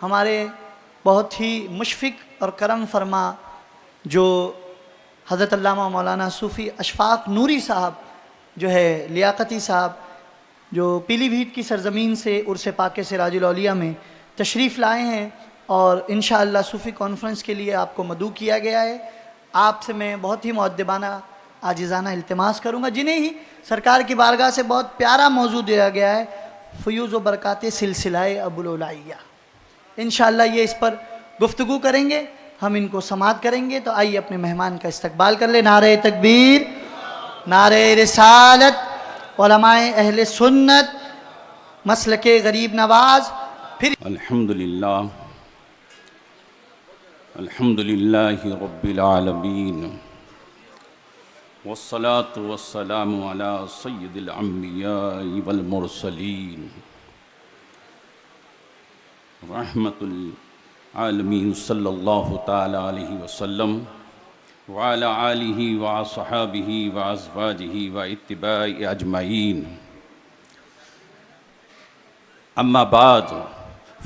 ہمارے بہت ہی مشفق اور کرم فرما جو حضرت علامہ مولانا صوفی اشفاق نوری صاحب جو ہے لیاقتی صاحب جو پیلی بھیت کی سرزمین سے عرس پاک سراج الاولیاء میں تشریف لائے ہیں، اور انشاءاللہ صوفی کانفرنس کے لیے آپ کو مدعو کیا گیا ہے۔ آپ سے میں بہت ہی مؤدبانہ عاجزانہ التماس کروں گا، جنہیں ہی سرکار کی بارگاہ سے بہت پیارا موضوع دیا گیا ہے، فیوز و برکات سلسلہ ابوالعلیہ۔ انشاءاللہ یہ اس پر گفتگو کریں گے، ہم ان کو سماعت کریں گے۔ تو آئیے اپنے مہمان کا استقبال کر لیں۔ نعرہ تکبیر، نعرہ رسالت، علماء اہل سنت، مسلک غریب نواز۔ پھر الحمدللہ رب العالمین، والصلاة والسلام علی سید الانبیاء والمرسلین، رحمت العالمین صلی اللہ تعالی علیہ وسلم، وعلی آلہ وصحابہ وازواجہ واتباع اجمعین۔ اما بعد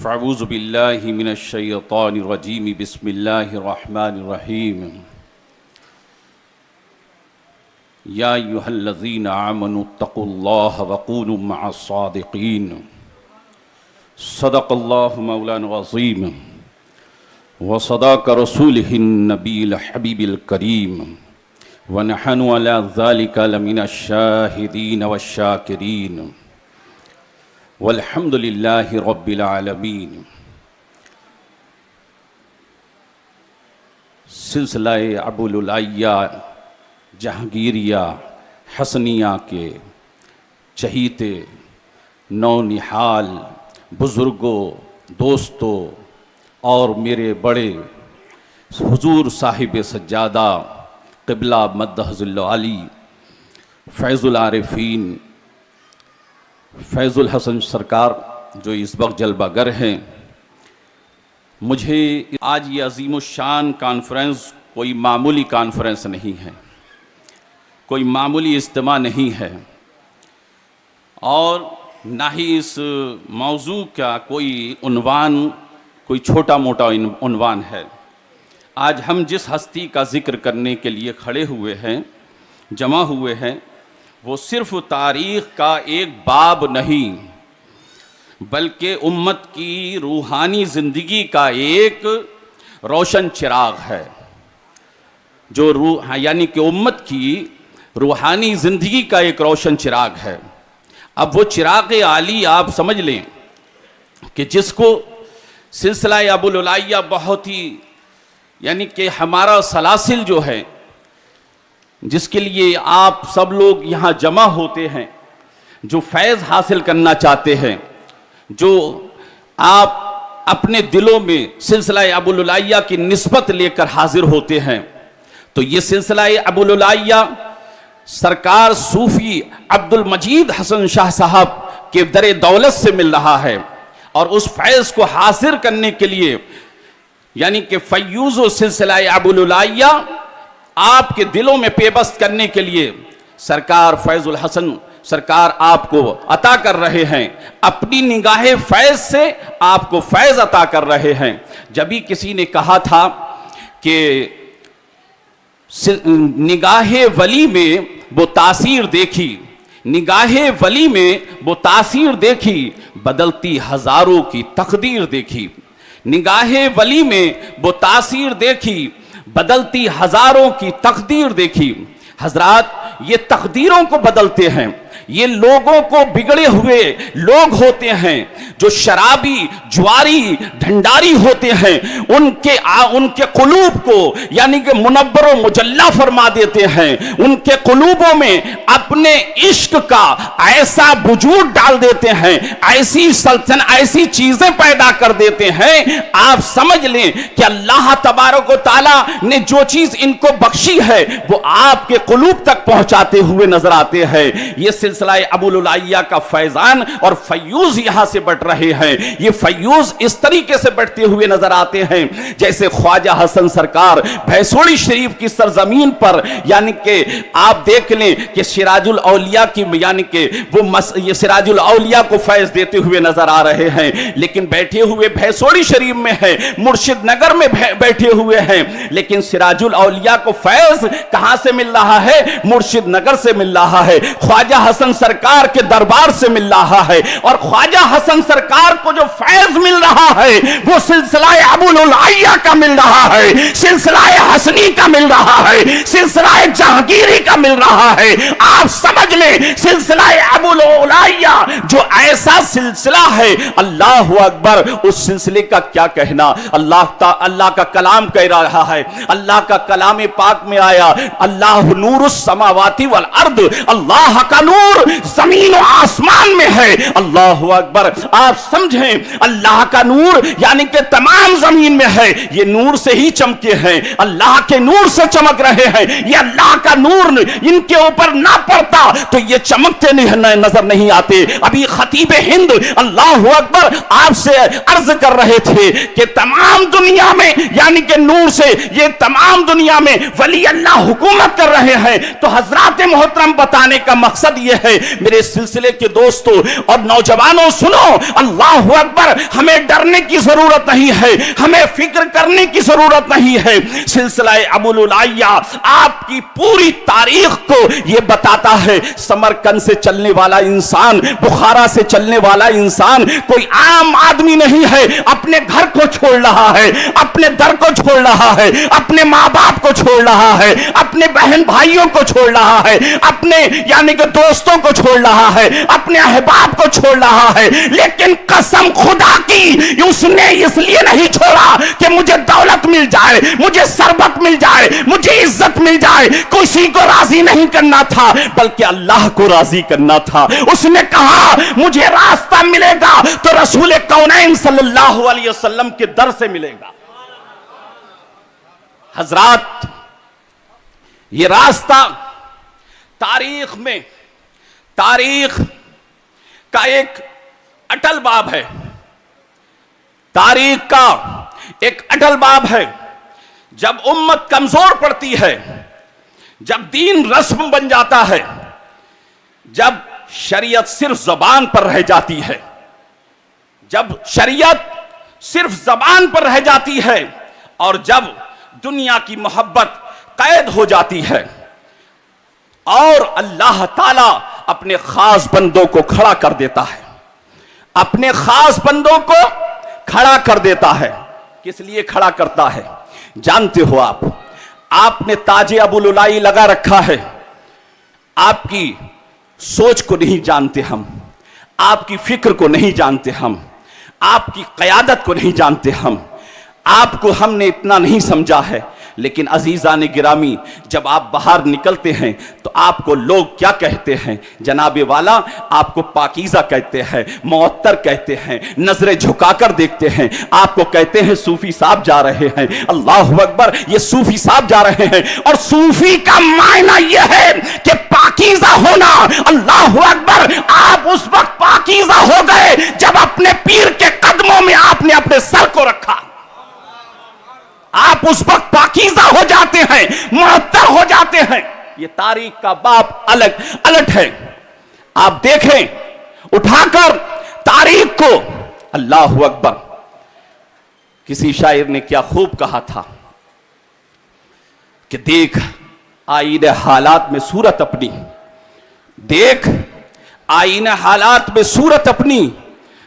فاعوذ باللہ من الشیطان الرجیم، بسم اللہ الرحمن الرحیم۔ یا ایھا الذین آمنوا اتقوا اللہ وکونوا مع الصادقین۔ صدق اللہ مولانا العظیم وصدق رسولہ النبی الحبیب الکریم، ونحن علی ذلک لمن الشاہدین والشاکرین، والحمد للہ رب العالمین۔ سلسلہ ابوالعلیہ جہانگیریہ حسنیہ کے چہیتے نونہال بزرگوں، دوستوں اور میرے بڑے حضور صاحب سجادہ قبلہ مدہ ظل علی فیض العارفین فیض الحسن سرکار جو اس وقت جلوہ گر ہیں، مجھے آج یہ عظیم الشان کانفرنس کوئی معمولی کانفرنس نہیں ہے، کوئی معمولی اجتماع نہیں ہے، اور نہ ہی اس موضوع کا کوئی عنوان کوئی چھوٹا موٹا عنوان ہے۔ آج ہم جس ہستی کا ذکر کرنے کے لیے کھڑے ہوئے ہیں، جمع ہوئے ہیں، وہ صرف تاریخ کا ایک باب نہیں بلکہ امت کی روحانی زندگی کا ایک روشن چراغ ہے، جو یعنی کہ امت کی روحانی زندگی کا ایک روشن چراغ ہے۔ اب وہ چراغ عالی آپ سمجھ لیں کہ جس کو سلسلہ ابوالعلیہ بہت ہی یعنی کہ ہمارا سلاسل جو ہے، جس کے لیے آپ سب لوگ یہاں جمع ہوتے ہیں، جو فیض حاصل کرنا چاہتے ہیں، جو آپ اپنے دلوں میں سلسلہ ابوالعلیہ کی نسبت لے کر حاضر ہوتے ہیں، تو یہ سلسلہ ابوالعلیہ سرکار صوفی عبد المجید حسن شاہ صاحب کے در دولت سے مل رہا ہے، اور اس فیض کو حاصل کرنے کے لیے یعنی کہ فیوز و سلسلہ ابوالعلیہ آپ کے دلوں میں پیوست کرنے کے لیے سرکار فیض الحسن سرکار آپ کو عطا کر رہے ہیں، اپنی نگاہ فیض سے آپ کو فیض عطا کر رہے ہیں۔ جبھی کسی نے کہا تھا کہ نگاہ ولی میں وہ تاثیر دیکھی، نگاہ ولی میں وہ تاثیر دیکھی، بدلتی ہزاروں کی تقدیر دیکھی، نگاہ ولی میں وہ تاثیر دیکھی، بدلتی ہزاروں کی تقدیر دیکھی۔ حضرات، یہ تقدیروں کو بدلتے ہیں، یہ لوگوں کو بگڑے ہوئے لوگ ہوتے ہیں جو شرابی، جواری، ڈھنڈاری ہوتے ہیں، ان کے قلوب کو یعنی کہ منور و مجلہ فرما دیتے ہیں، ان کے قلوبوں میں اپنے عشق کا ایسا وجود ڈال دیتے ہیں، ایسی سلطن ایسی چیزیں پیدا کر دیتے ہیں۔ آپ سمجھ لیں کہ اللہ تبارک و تعالیٰ نے جو چیز ان کو بخشی ہے وہ آپ کے قلوب تک پہنچاتے ہوئے نظر آتے ہیں۔ یہ سلسلہ ابوالعالیہ کا فیضان اور فیوز یہاں سے بٹ رہے ہیں. یہ فیوز اس طریقے سے بٹتے ہوئے نظر آتے ہیں جیسے خواجہ حسن سرکار بھیسوڑی شریف کی سرزمین پر، یعنی کہ آپ دیکھ لیں کہ سراج الاولیاء کی، یعنی کہ وہ یہ سراج الاولیاء کو فیض دیتے ہوئے نظر آ رہے ہیں، لیکن بیٹھے ہوئے بھیسوڑی شریف میں ہے، مرشد نگر میں بیٹھے ہوئے ہیں، لیکن سراج الاولیاء کو فیض کہاں سے مل رہا ہے؟ مرشد نگر سے مل رہا ہے، خواجہ حسن سرکار کے دربار سے مل رہا ہے. اور خواجہ حسن سرکار کو جو فیض مل رہا ہے وہ سلسلہ ابوالعالیہ کا مل رہا ہے، سلسلہ حسنی کا مل رہا ہے، سلسلہ جہانگیری کا مل رہا ہے. آپ سمجھ لیں سلسلہ ابوالعالیہ جو ایسا سلسلہ ہے، اللہ اکبر، اس سلسلے کا کیا کہنا. اللہ کا کلام کہہ رہا ہے، اللہ کا کلام پاک میں آیا، اللہ نور السماوات والارض، اللہ کا نور زمین و آسمان میں ہے. اللہ اکبر. آپ سمجھیں اللہ کا نور یعنی کہ تمام زمین میں ہے، یہ نور سے ہی چمکے ہیں، اللہ کے نور سے چمک رہے ہیں. یہ اللہ کا نور ان کے اوپر نہ پڑتا تو یہ چمکتے نظر نہیں آتے. ابھی خطیب ہند اللہ اکبر آپ سے عرض کر رہے تھے کہ تمام دنیا میں یعنی کہ نور سے یہ تمام دنیا میں ولی اللہ حکومت کر رہے ہیں. تو حضرات محترم بتانے کا مقصد یہ ہے میرے سلسلے کے دوستوں اور نوجوانوں، سنو، اللہ اکبر، ہمیں ڈرنے کی ضرورت نہیں ہے، ہمیں فکر کرنے کی ضرورت نہیں ہے. سلسلہ ابوالعالیہ آپ کی پوری تاریخ کو یہ بتاتا ہے. سمرقند سے چلنے والا انسان، بخارا سے چلنے والا انسان کوئی عام آدمی نہیں ہے. اپنے گھر کو چھوڑ رہا ہے، اپنے در کو چھوڑ رہا ہے، اپنے ماں باپ کو چھوڑ رہا ہے، اپنے بہن بھائیوں کو چھوڑ رہا ہے، اپنے یعنی کہ دوستوں کو چھوڑ رہا ہے، اپنے احباب کو چھوڑ رہا ہے. لیکن قسم خدا کی اس نے اس لیے نہیں چھوڑا کہ مجھے دولت مل جائے، مجھے ثروت مل جائے، مجھے عزت مل جائے. کسی کو راضی نہیں کرنا تھا بلکہ اللہ کو راضی کرنا تھا. اس نے کہا مجھے راستہ ملے گا تو رسول کونین صلی اللہ علیہ وسلم کے در سے ملے گا. حضرات، یہ راستہ تاریخ میں، تاریخ کا ایک اٹل باب ہے، تاریخ کا ایک اٹل باب ہے. جب امت کمزور پڑتی ہے، جب دین رسم بن جاتا ہے، جب شریعت صرف زبان پر رہ جاتی ہے، جب شریعت صرف زبان پر رہ جاتی ہے، اور جب دنیا کی محبت قید ہو جاتی ہے، اور اللہ تعالیٰ اپنے خاص بندوں کو کھڑا کر دیتا ہے، اپنے خاص بندوں کو کھڑا کر دیتا ہے. کس لیے کھڑا کرتا ہے جانتے ہو آپ نے تاج ابوالعالیٰ لگا رکھا ہے. آپ کی سوچ کو نہیں جانتے ہم، آپ کی فکر کو نہیں جانتے ہم، آپ کی قیادت کو نہیں جانتے آپ کو ہم نے اتنا نہیں سمجھا ہے. لیکن عزیزان گرامی، جب آپ باہر نکلتے ہیں تو آپ کو لوگ کیا کہتے ہیں؟ جناب والا آپ کو پاکیزہ کہتے ہیں، معطر کہتے ہیں، نظریں جھکا کر دیکھتے ہیں، آپ کو کہتے ہیں صوفی صاحب جا رہے ہیں. اللہ اکبر، یہ صوفی صاحب جا رہے ہیں. اور صوفی کا معنی یہ ہے کہ پاکیزہ ہونا. اللہ اکبر، آپ اس وقت پاکیزہ ہو گئے جب اپنے پیر کے قدموں میں آپ نے اپنے سر کو رکھا. آپ اس وقت پاکیزہ ہو جاتے ہیں، معطر ہو جاتے ہیں. یہ تاریخ کا باب الٹ ہے. آپ دیکھیں اٹھا کر تاریخ کو. اللہ اکبر، کسی شاعر نے کیا خوب کہا تھا کہ دیکھ آئینہ حالات میں صورت اپنی، دیکھ آئینہ حالات میں صورت اپنی،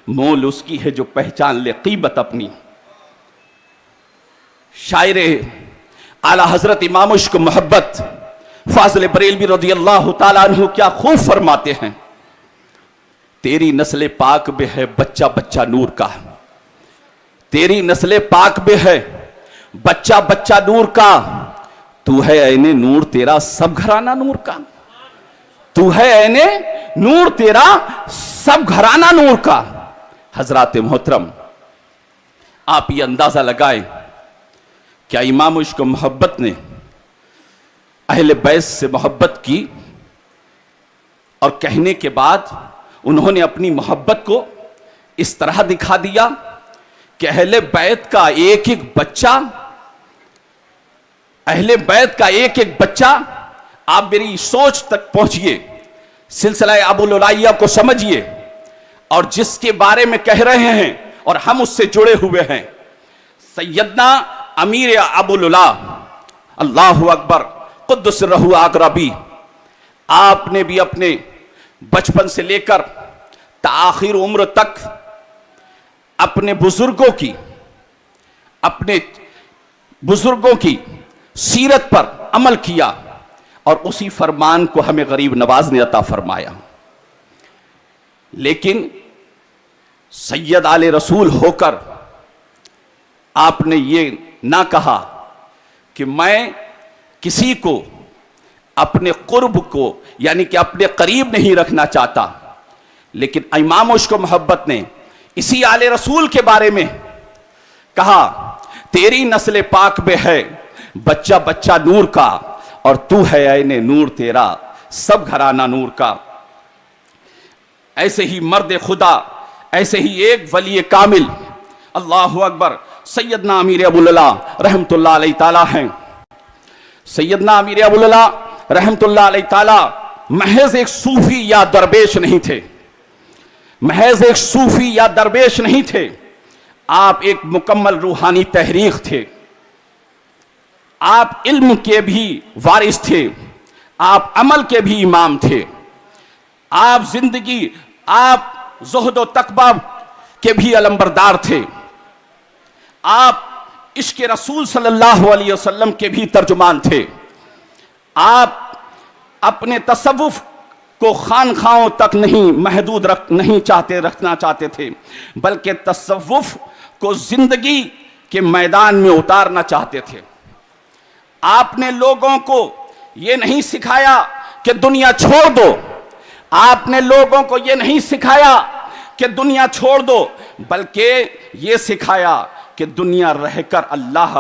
مول اس کی ہے جو پہچان لے قیمت اپنی. شاعر اعلی حضرت امام عشق محبت فاضل بریلوی رضی اللہ تعالیٰ عنہ کیا خوب فرماتے ہیں، تیری نسل پاک میں ہے بچہ بچہ نور کا، تیری نسل پاک میں ہے بچہ بچہ نور کا، تو ہے عین نور تیرا سب گھرانہ نور کا، تو ہے عین نور تیرا سب گھرانہ نور کا. حضرات محترم، آپ یہ اندازہ لگائیں کیا امام عشق محبت نے اہل بیت سے محبت کی اور کہنے کے بعد انہوں نے اپنی محبت کو اس طرح دکھا دیا کہ اہل بیت کا ایک ایک بچہ، اہل بیت کا ایک ایک بچہ، آپ میری سوچ تک پہنچئے، سلسلہ ابو لولیہ کو سمجھئے، اور جس کے بارے میں کہہ رہے ہیں اور ہم اس سے جڑے ہوئے ہیں، سیدنا امیر ابو لولا، اللہ اکبر، قدس سرہ اقربی، آپ نے بھی اپنے بچپن سے لے کر تاخیر عمر تک اپنے بزرگوں کی سیرت پر عمل کیا، اور اسی فرمان کو ہمیں غریب نواز نے عطا فرمایا۔ لیکن سید آل رسول ہو کر آپ نے یہ نہ کہا کہ میں کسی کو اپنے قرب کو یعنی کہ اپنے قریب نہیں رکھنا چاہتا، لیکن امام عشق و محبت نے اسی آل رسول کے بارے میں کہا، تیری نسل پاک میں ہے بچہ بچہ نور کا، اور تو ہے عین نور تیرا سب گھرانہ نور کا۔ ایسے ہی مرد خدا، ایسے ہی ایک ولی کامل، اللہ اکبر، سیدنا امیر ابو لولا رحمت اللہ علیہ تعالیٰ ہیں۔ سیدنا امیر ابو لولا رحمت اللہ علیہ تعالیٰ محض ایک صوفی یا درویش نہیں تھے، محض ایک صوفی یا درویش نہیں تھے، آپ ایک مکمل روحانی تحریک تھے، آپ علم کے بھی وارث تھے، آپ عمل کے بھی امام تھے، آپ زندگی، آپ زہد و تقویٰ کے بھی علمبردار تھے، آپ عشق رسول صلی اللہ علیہ وسلم کے بھی ترجمان تھے، آپ اپنے تصوف کو خانخواہوں تک نہیں محدود رکھنا چاہتے تھے، بلکہ تصوف کو زندگی کے میدان میں اتارنا چاہتے تھے۔ آپ نے لوگوں کو یہ نہیں سکھایا کہ دنیا چھوڑ دو، آپ نے لوگوں کو یہ نہیں سکھایا کہ دنیا چھوڑ دو، بلکہ یہ سکھایا کہ دنیا رہ کر اللہ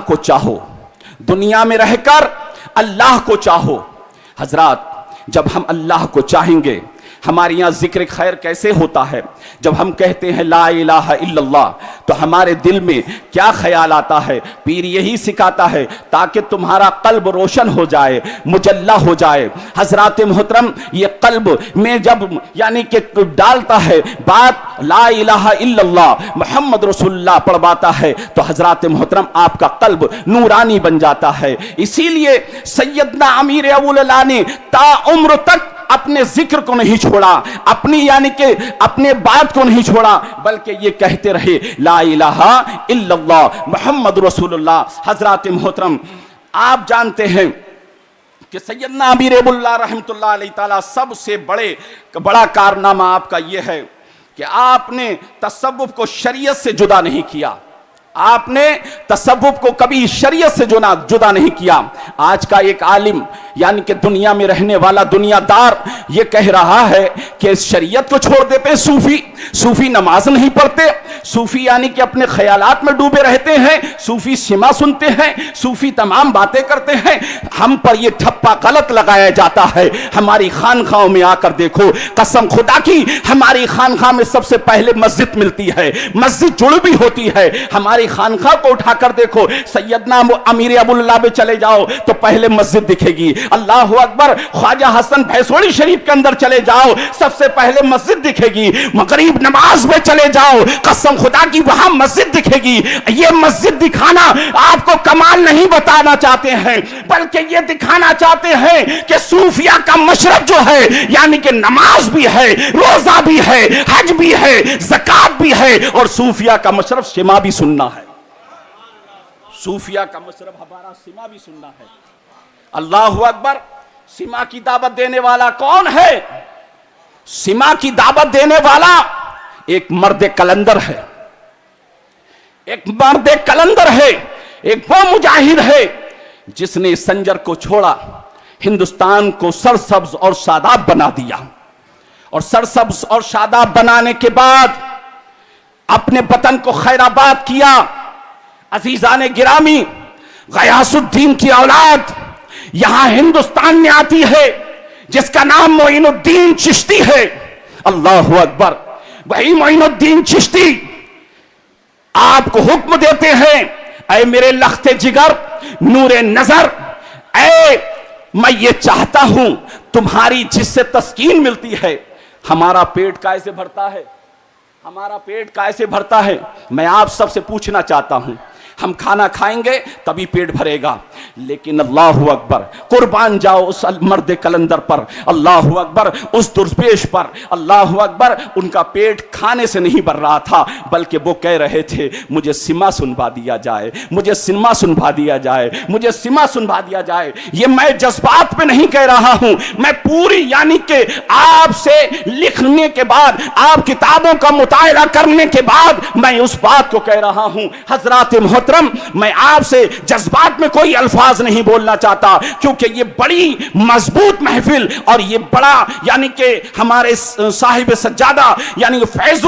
کو چاہو، دنیا میں رہ کر اللہ کو چاہو۔ حضرات، جب ہم اللہ کو چاہیں گے، ہمارے یہاں ذکر خیر کیسے ہوتا ہے؟ جب ہم کہتے ہیں لا الہ الا اللہ تو ہمارے دل میں کیا خیال آتا ہے؟ پیر یہی سکھاتا ہے تاکہ تمہارا قلب روشن ہو جائے، مجلہ ہو جائے۔ حضرات محترم، یہ قلب میں جب یعنی کہ ڈالتا ہے بات لا الہ الا اللہ محمد رسول اللہ پڑھواتا ہے تو حضرات محترم آپ کا قلب نورانی بن جاتا ہے۔ اسی لیے سیدنا امیر ابو لولا نے تا عمر تک اپنے ذکر کو نہیں چھوڑا، اپنی یعنی کہ اپنے بات کو نہیں چھوڑا، بلکہ یہ کہتے رہے لا الہ الا اللہ محمد رسول اللہ۔ حضرات محترم، آپ جانتے ہیں کہ سیدنا امیر ابو لولا رحمت اللہ علیہ تعالیٰ سب سے بڑا کارنامہ آپ کا یہ ہے کہ آپ نے تصوف کو شریعت سے جدا نہیں کیا، آپ نے تصوف کو کبھی شریعت سے جدا نہیں کیا۔ آج کا ایک عالم یعنی کہ دنیا میں رہنے والا دنیا دار یہ کہہ رہا ہے کہ شریعت کو چھوڑ دیتے صوفی نماز نہیں پڑھتے، صوفی یعنی کہ اپنے خیالات میں ڈوبے رہتے ہیں، صوفی سما سنتے ہیں، صوفی تمام باتیں کرتے ہیں۔ ہم پر یہ ٹھپا غلط لگایا جاتا ہے۔ ہماری خانخواہوں میں آ کر دیکھو، قسم خدا کی ہماری خانخواہ میں سب سے پہلے مسجد ملتی ہے، مسجد جڑ بھی ہوتی ہے۔ ہماری خانخواہ کو اٹھا کر دیکھو، سیدنا امیر ابو لولا میں چلے جاؤ تو پہلے مسجد دکھے گی، اللہ اکبر، خواجہ حسن بھیسوڑی شریف کے اندر چلے جاؤ سب سے پہلے مسجد دکھے گی، مغرب نماز میں چلے جاؤ قسم خدا کی وہاں مسجد دکھے گی۔ یہ مسجد دکھانا آپ کو کمال نہیں بتانا چاہتے ہیں، بلکہ یہ دکھانا چاہتے ہیں کہ صوفیہ کا مشرب جو ہے یعنی کہ نماز بھی ہے، روزہ بھی ہے، حج بھی ہے، زکوٰۃ بھی ہے، اور صوفیہ کا مشرب شما بھی سننا ہے، صوفیہ کا مشرب ہمارا سما بھی سننا ہے۔ اللہ اکبر، سما کی دعوت دینے والا کون ہے؟ سما کی دعوت دینے والا ایک مرد کلندر ہے، ایک مرد کلندر ہے، ایک وہ مجاہد ہے جس نے سنجر کو چھوڑا، ہندوستان کو سرسبز اور شاداب بنا دیا، اور سرسبز اور شاداب بنانے کے بعد اپنے وطن کو خیر آباد کیا۔ عزیزان گرامی، غیاث الدین کی اولاد یہاں ہندوستان میں آتی ہے، جس کا نام معین الدین چشتی ہے، اللہ اکبر، وہی معین الدین چشتی آپ کو حکم دیتے ہیں، اے میرے لخت جگر، نور نظر، اے میں یہ چاہتا ہوں تمہاری جس سے تسکین ملتی ہے، ہمارا پیٹ کیسے بھرتا ہے، ہمارا پیٹ کیسے بھرتا ہے، میں آپ سب سے پوچھنا چاہتا ہوں۔ ہم کھانا کھائیں گے تبھی پیٹ بھرے گا، لیکن اللہ اکبر، قربان جاؤ اس مرد کلندر پر، اللہ اکبر، اس درویش پر، اللہ اکبر، ان کا پیٹ کھانے سے نہیں بھر رہا تھا، بلکہ وہ کہہ رہے تھے مجھے سما سنوا دیا جائے، مجھے سنما سنوا دیا جائے، مجھے سما سنوا دیا جائے۔ یہ میں جذبات پہ نہیں کہہ رہا ہوں، میں پوری یعنی کہ آپ سے لکھنے کے بعد، آپ کتابوں کا مطالعہ کرنے کے بعد میں اس بات کو کہہ رہا ہوں۔ حضرات محترم، میں آپ سے جذبات میں کوئی الفاظ نہیں بولنا چاہتا، کیونکہ یہ بڑی مضبوط محفل اور یہ بڑا یعنی کہ ہمارے صاحب سجادہ یعنی فیض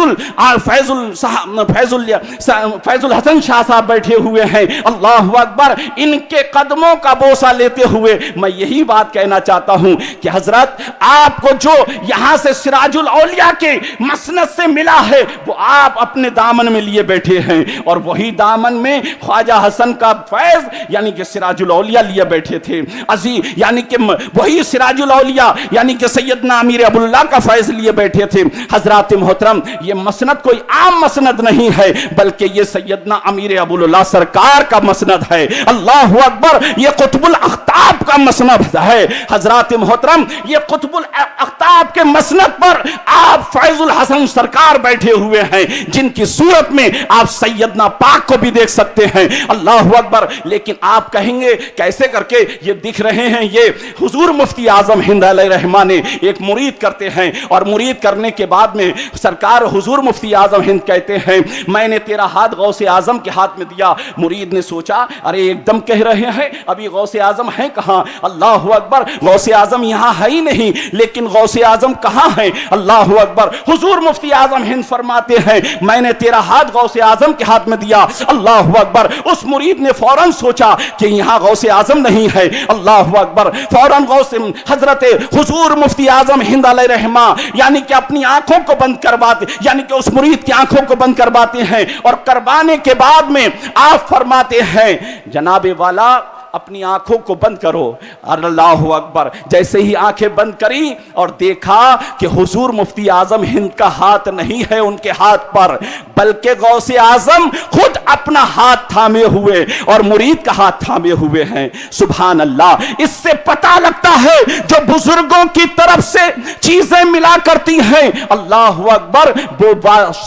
الحسن شاہ صاحب بیٹھے ہوئے ہیں، اللہ اکبر، ان کے قدموں کا بوسہ لیتے ہوئے میں یہی بات کہنا چاہتا ہوں کہ حضرت آپ کو جو یہاں سے سراج الاولیاء کے مسند سے ملا ہے وہ آپ اپنے دامن میں لیے بیٹھے ہیں، اور وہی دامن میں خواجہ حسن کا فیض یعنی کہ سراج الاولیاء لیے بیٹھے تھے، عزیز یعنی کہ وہی سراج الاولیاء یعنی کہ سیدنا امیر ابو اللہ کا فیض لیے بیٹھے تھے۔ حضرات محترم، یہ مسند کوئی عام مسند نہیں ہے، بلکہ یہ سیدنا امیر ابو اللہ سرکار کا مسند ہے، اللہ اکبر، یہ قطب الاقطاب کا مسند ہے۔ حضرات محترم، یہ قطب الاقطاب کے مسند پر آپ فیض الحسن سرکار بیٹھے ہوئے ہیں، جن کی صورت میں آپ سیدنا پاک کو بھی دیکھ سکتے ہیں، اللہ اکبر۔ لیکن آپ کہیں گے کیسے کر کے یہ دکھ رہے ہیں؟ یہ حضور مفتی اعظم ہند علیہ رحمہ نے ایک مرید کرتے ہیں، اور مرید کرنے کے بعد میں سرکار حضور مفتی اعظم ہند کہتے ہیں میں نے تیرا ہاتھ غوث اعظم کے ہاتھ میں دیا۔ مرید نے سوچا ارے ایک دم کہہ رہے ہیں ابھی غوث اعظم ہیں کہاں؟ اللہ اکبر، غوث اعظم یہاں ہے ہی نہیں، لیکن غوث اعظم کہاں ہیں؟ اللہ اکبر۔ حضور مفتی اعظم ہند فرماتے ہیں میں نے تیرا ہاتھ غوث اعظم کے ہاتھ میں دیا، اللہ اکبر۔ اس مرید نے فوراً سوچا کہ یہاں غوث اعظم نہیں ہے، اللہ اکبر، فوراً غوث حضرت حضور مفتی اعظم ہند علیہ رحمہ یعنی کہ اپنی آنکھوں کو بند کرواتے، یعنی کہ اس مرید کی آنکھوں کو بند کرواتے ہیں، اور کروانے کے بعد میں آپ فرماتے ہیں جناب والا اپنی آنکھوں کو بند کرو، اللہ اکبر۔ جیسے ہی آنکھیں بند کری اور دیکھا کہ حضور مفتی اعظم ہند کا ہاتھ نہیں ہے ان کے ہاتھ پر، بلکہ غوث اعظم خود اپنا ہاتھ تھامے ہوئے اور مرید کا ہاتھ تھامے ہوئے ہیں، سبحان اللہ۔ اس سے پتہ لگتا ہے جو بزرگوں کی طرف سے چیزیں ملا کرتی ہیں، اللہ اکبر، وہ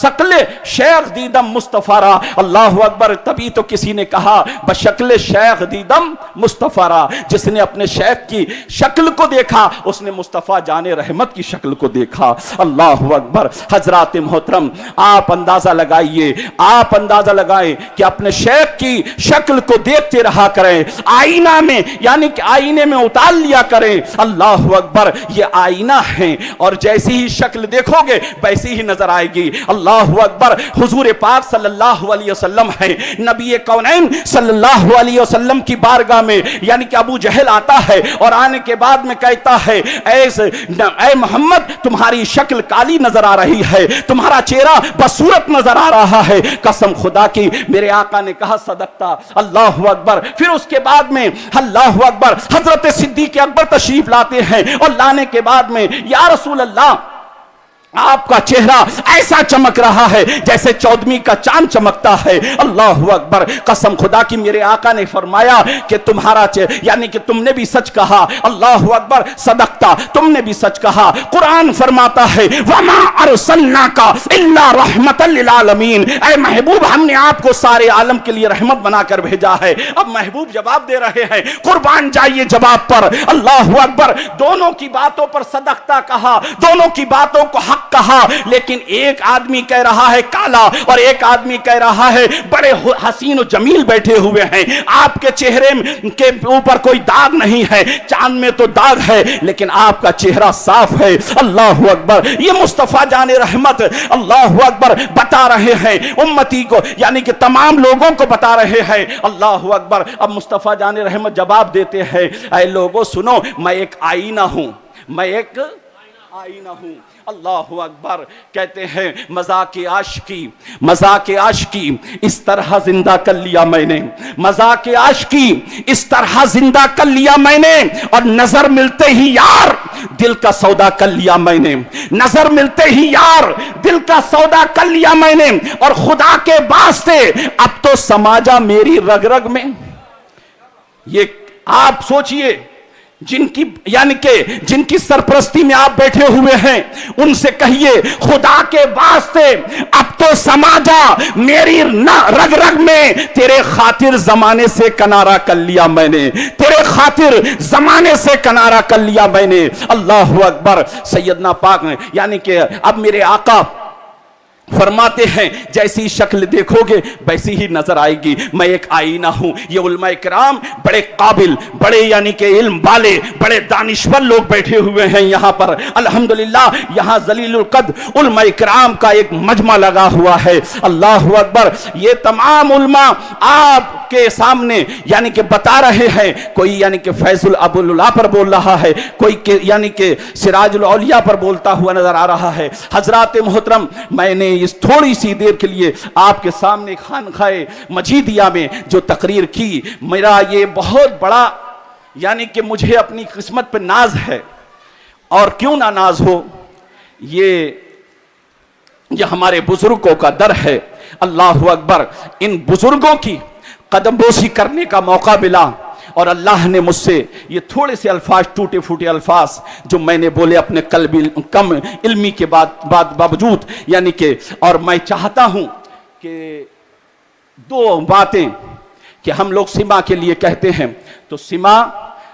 شکل شیخ دیدم مصطفیٰ را، اللہ اکبر۔ تبھی تو کسی نے کہا بشکل شیخ دیدم مصطفیٰ را، جس نے اپنے شیخ کی شکل کو دیکھا اس نے مصطفیٰ جان رحمت کی شکل کو دیکھا، اللہ اکبر۔ حضرات محترم، آپ اندازہ لگائیے، آپ اندازہ لگائیں کہ اپنے شیخ کی شکل کو دیکھتے رہا کریں، آئینہ میں یعنی کہ آئینے میں اتار لیا کریں، اللہ اکبر۔ یہ آئینہ ہے اور جیسی ہی شکل دیکھو گے ویسی ہی نظر آئے گی، اللہ اکبر۔ حضور پاک صلی اللہ علیہ وسلم ہے، نبی کونین صلی اللہ علیہ وسلم کی بارگاہ میں یعنی کہ ابو جہل آتا ہے اور آنے کے بعد میں کہتا ہے اے محمد تمہاری شکل کالی نظر آ رہی ہے، تمہارا چہرہ بدصورت نظر آ رہا ہے، قسم خدا کی میرے آقا نے کہا صدقتا، اللہ اکبر۔ پھر اس کے بعد میں اللہ اکبر حضرت صدیق اکبر تشریف لاتے ہیں، اور لانے کے بعد میں یا رسول اللہ آپ کا چہرہ ایسا چمک رہا ہے جیسے چودھویں کا چاند چمکتا ہے، اللہ اکبر۔ قسم خدا کی میرے آقا نے فرمایا کہ تمہارا یعنی کہ تم نے بھی سچ کہا، اللہ اکبر، صدقتا، تم نے بھی سچ کہا۔ قرآن فرماتا ہے وما ارسلناک الا رحمت للعالمین، اے محبوب ہم نے آپ کو سارے عالم کے لیے رحمت بنا کر بھیجا ہے۔ اب محبوب جواب دے رہے ہیں، قربان جائیے جواب پر، اللہ اکبر۔ دونوں کی باتوں پر صدقتا کہا، دونوں کی باتوں کو حق کہا، لیکن ایک آدمی کہہ رہا ہے کالا اور ایک آدمی کہہ رہا ہے بڑے حسین و جمیل بیٹھے ہوئے ہیں، آپ کے چہرے کے اوپر کوئی داغ نہیں ہے، چاند میں تو داغ ہے لیکن آپ کا چہرہ صاف ہے، اللہ اکبر۔ یہ مصطفیٰ جان رحمت اللہ اکبر بتا رہے ہیں امتی کو، یعنی کہ تمام لوگوں کو بتا رہے ہیں، اللہ اکبر۔ اب مصطفیٰ جان رحمت جواب دیتے ہیں اے لوگوں سنو، میں ایک آئینہ ہوں، میں ایک آئینہ ہوں. اللہ اکبر. کہتے ہیں مذاق عاشقی اس طرح زندہ کر لیا میں نے, مذاق عاشقی اس طرح زندہ کر لیا میں نے, اور نظر ملتے ہی یار دل کا سودا کر لیا میں نے, نظر ملتے ہی یار دل کا سودا کر لیا میں نے, اور خدا کے واسطے اب تو سما جا میری رگ رگ میں. یہ آپ سوچئے, جن کی یعنی کہ جن کی سرپرستی میں آپ بیٹھے ہوئے ہیں, ان سے کہیے خدا کے واسطے اب تو سما جا میری رگ رگ میں, تیرے خاطر زمانے سے کنارہ کر لیا میں نے, تیرے خاطر زمانے سے کنارہ کر لیا میں نے. اللہ اکبر. سیدنا پاک نے یعنی کہ اب میرے آقا فرماتے ہیں جیسی شکل دیکھو گے ویسی ہی نظر آئے گی, میں ایک آئینہ ہوں. یہ علماء کرام بڑے قابل, بڑے یعنی کہ علم والے, بڑے دانشور لوگ بیٹھے ہوئے ہیں یہاں پر الحمدللہ. یہاں ذلیل القد علماء کرام کا ایک مجمع لگا ہوا ہے. اللہ اکبر. یہ تمام علماء آپ کے سامنے یعنی کہ بتا رہے ہیں, کوئی یعنی کہ فیض ابو اللہ پر بول رہا ہے, کوئی یعنی کہ سراج الاولیاء پر بولتا ہوا نظر آ رہا ہے. حضرات محترم, میں نے اس تھوڑی سی دیر کے لیے آپ کے سامنے خانقاہ مجیدیہ میں جو تقریر کی, میرا یہ بہت بڑا یعنی کہ مجھے اپنی قسمت پہ ناز ہے. اور کیوں نہ ناز ہو, یہ ہمارے بزرگوں کا در ہے. اللہ اکبر. ان بزرگوں کی قدم بوسی کرنے کا موقع ملا, اور اللہ نے مجھ سے یہ تھوڑے سے الفاظ, ٹوٹے پھوٹے الفاظ جو میں نے بولے اپنے قلب کم علمی کے باوجود یعنی کہ, اور میں چاہتا ہوں کہ دو باتیں کہ ہم لوگ سما کے لیے کہتے ہیں, تو سما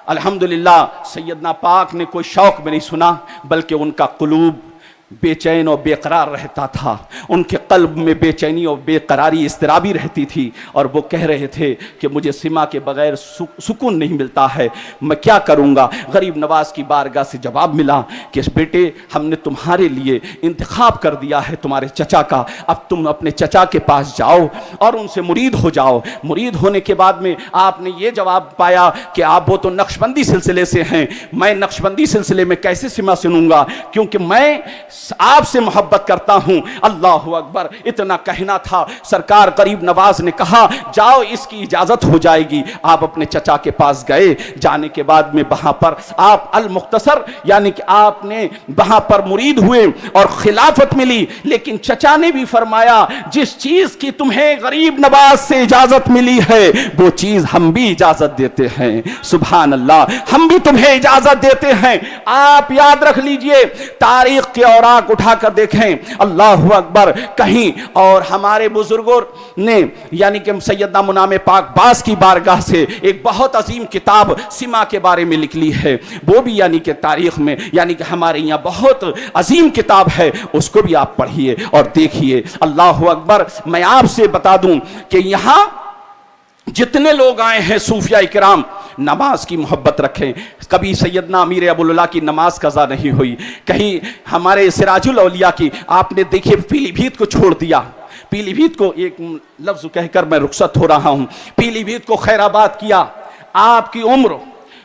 الحمدللہ سیدنا پاک نے کوئی شوق میں نہیں سنا, بلکہ ان کا قلوب بے چین اور بے قرار رہتا تھا. ان کے قلب میں بے چینی اور بے قراری اضطرابی رہتی تھی, اور وہ کہہ رہے تھے کہ مجھے سما کے بغیر سکون نہیں ملتا ہے, میں کیا کروں گا. غریب نواز کی بارگاہ سے جواب ملا کہ بیٹے ہم نے تمہارے لیے انتخاب کر دیا ہے تمہارے چچا کا, اب تم اپنے چچا کے پاس جاؤ اور ان سے مرید ہو جاؤ. مرید ہونے کے بعد میں آپ نے یہ جواب پایا کہ آپ وہ تو نقشبندی سلسلے سے ہیں, میں نقشبندی سلسلے میں کیسے سما سنوں گا, کیونکہ میں آپ سے محبت کرتا ہوں. اللہ اکبر. اتنا کہنا تھا, سرکار غریب نواز نے کہا جاؤ اس کی اجازت ہو جائے گی. آپ اپنے چچا کے پاس گئے, جانے کے بعد میں وہاں پر آپ المختصر یعنی کہ آپ نے وہاں پر مرید ہوئے اور خلافت ملی. لیکن چچا نے بھی فرمایا جس چیز کی تمہیں غریب نواز سے اجازت ملی ہے وہ چیز ہم بھی اجازت دیتے ہیں. سبحان اللہ. ہم بھی تمہیں اجازت دیتے ہیں. آپ یاد رکھ لیجئے, تاریخ کے اوراق اٹھا کر دیکھیں. اللہ اکبر. کہیں اور ہمارے بزرگوں نے یعنی کہ سیدنا منام پاک باز کی بارگاہ سے ایک بہت عظیم کتاب سما کے بارے میں لکھ لی ہے, وہ بھی یعنی کہ تاریخ میں یعنی کہ ہمارے یہاں بہت عظیم کتاب ہے, اس کو بھی آپ پڑھیے اور دیکھیے. اللہ اکبر. میں آپ سے بتا دوں کہ یہاں جتنے لوگ آئے ہیں صوفیاء کرام نماز کی محبت رکھیں. کبھی سیدنا امیر ابو اللہ کی نماز قضا نہیں ہوئی, کہیں ہمارے سراج الاولیاء کی آپ نے دیکھیے پیلی بھیت کو چھوڑ دیا. پیلی بھیت کو ایک لفظ کہہ کر میں رخصت ہو رہا ہوں, پیلی بھیت کو خیر آباد کیا. آپ کی عمر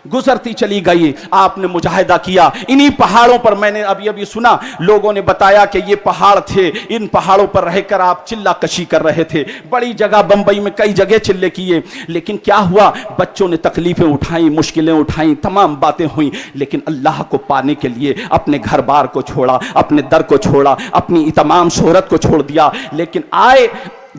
گزرتی چلی گئی, آپ نے مجاہدہ کیا. انہی پہاڑوں پر میں نے ابھی سنا لوگوں نے بتایا کہ یہ پہاڑ تھے, ان پہاڑوں پر رہ کر آپ چلہ کشی کر رہے تھے. بڑی جگہ بمبئی میں کئی جگہ چلے کیے, لیکن کیا ہوا, بچوں نے تکلیفیں اٹھائیں, مشکلیں اٹھائیں, تمام باتیں ہوئیں, لیکن اللہ کو پانے کے لیے اپنے گھر بار کو چھوڑا, اپنے در کو چھوڑا, اپنی تمام شہرت کو چھوڑ دیا. لیکن آئے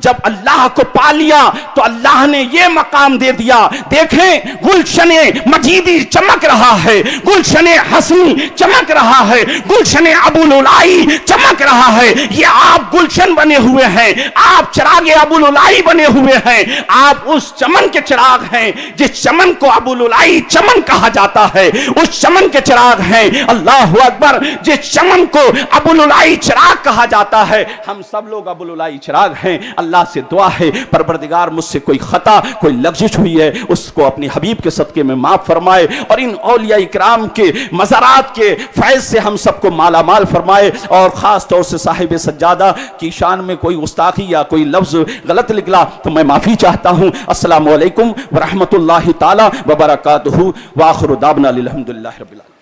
جب اللہ کو پا لیا تو اللہ نے یہ مقام دے دیا. دیکھیں گلشن مجیدی چمک رہا ہے, گلشن حسنی چمک رہا ہے, گلشن ابوالعلائی چمک رہا ہے. یہ آپ گلشن بنے ہوئے ہیں, آپ چراغ ابوالعلائی بنے ہوئے ہیں. آپ اس چمن کے چراغ ہیں جس چمن کو ابوالعلائی چمن کہا جاتا ہے, اس چمن کے چراغ ہیں. اللہ اکبر. جس چمن کو ابوالعلائی چراغ کہا جاتا ہے, ہم سب لوگ ابوالعلائی چراغ ہیں. اللہ سے دعا ہے پروردگار مجھ سے کوئی خطا کوئی لغزش ہوئی ہے اس کو اپنی حبیب کے صدقے میں معاف فرمائے, اور ان اولیاء کرام کے مزارات کے فیض سے ہم سب کو مالا مال فرمائے. اور خاص طور سے صاحب سجادہ کی شان میں کوئی گستاخی یا کوئی لفظ غلط نکلا تو میں معافی چاہتا ہوں. السلام علیکم ورحمۃ اللہ تعالی وبرکاتہ. وآخر دعوانا الحمدللہ رب العالمین.